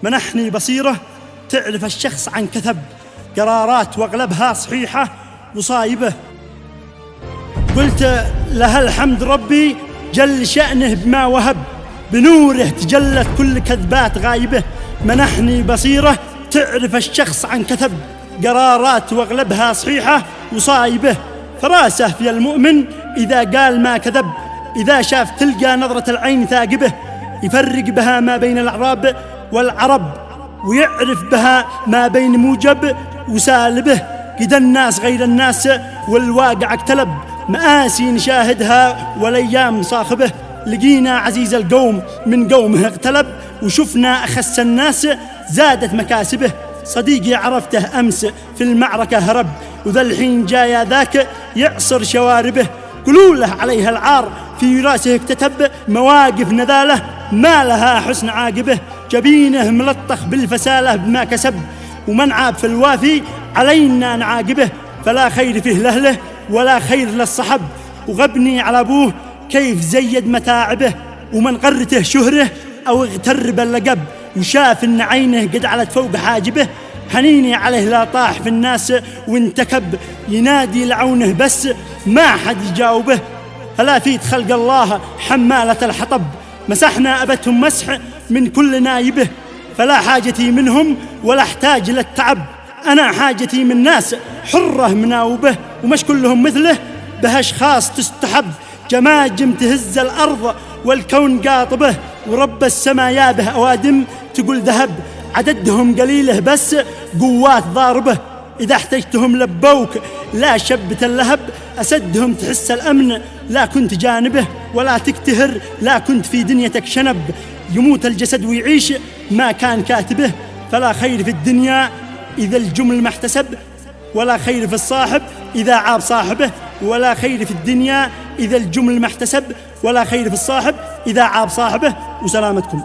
منحني بصيرة تعرف الشخص عن كثب، قرارات واغلبها صحيحة وصايبة. قلت لها الحمد ربي جل شأنه بما وهب، بنوره تجلت كل كذبات غايبة. منحني بصيرة تعرف الشخص عن كثب، قرارات واغلبها صحيحة وصايبة. فراسه في المؤمن إذا قال ما كذب، إذا شاف تلقى نظرة العين ثاقبه. يفرق بها ما بين الأعراب والعرب، ويعرف بها ما بين موجب وسالبه. قد الناس غير الناس والواقع اقتلب، مآسي نشاهدها والأيام صاخبه. لقينا عزيز القوم من قومه اغتلب، وشفنا أخس الناس زادت مكاسبه. صديقي عرفته أمس في المعركة هرب، وذا الحين جايا ذاك يعصر شواربه. قولوا له عليها العار في راسه اكتتب، مواقف نذاله ما لها حسن عاقبه. جبينه ملطخ بالفسالة بما كسب، ومن عاب في الوافي علينا نعاقبه. فلا خير فيه لأهله ولا خير للصحب، وغبني على أبوه كيف زيد متاعبه. ومن غرته شهره أو اغتر باللقب، وشاف إن عينه قد علت فوق حاجبه. حنيني عليه لا طاح في الناس وانتكب، ينادي لعونه بس ما حد يجاوبه. هلا فيت خلق الله حمالة الحطب، مسحنا أبتهم مسح من كل نايبه. فلا حاجتي منهم ولا احتاج للتعب، أنا حاجتي من ناس حرة مناوبه. ومش كلهم مثله بهاشخاص تستحب، جماجم تهز الأرض والكون قاطبه. ورب السما يابه أوادم تقول ذهب، عددهم قليله بس قوات ضاربه. إذا احتجتهم لبوك لا شبت اللهب، أسدهم تحس الأمن لا كنت جانبه. ولا تكتهر لا كنت في دنيتك شنب، يموت الجسد ويعيش ما كان كاتبه. فلا خير في الدنيا إذا الجمل ما احتسب، ولا خير في الصاحب إذا عاب صاحبه. ولا خير في الدنيا إذا الجمل ما احتسب، ولا خير في الصاحب إذا عاب صاحبه. وسلامتكم.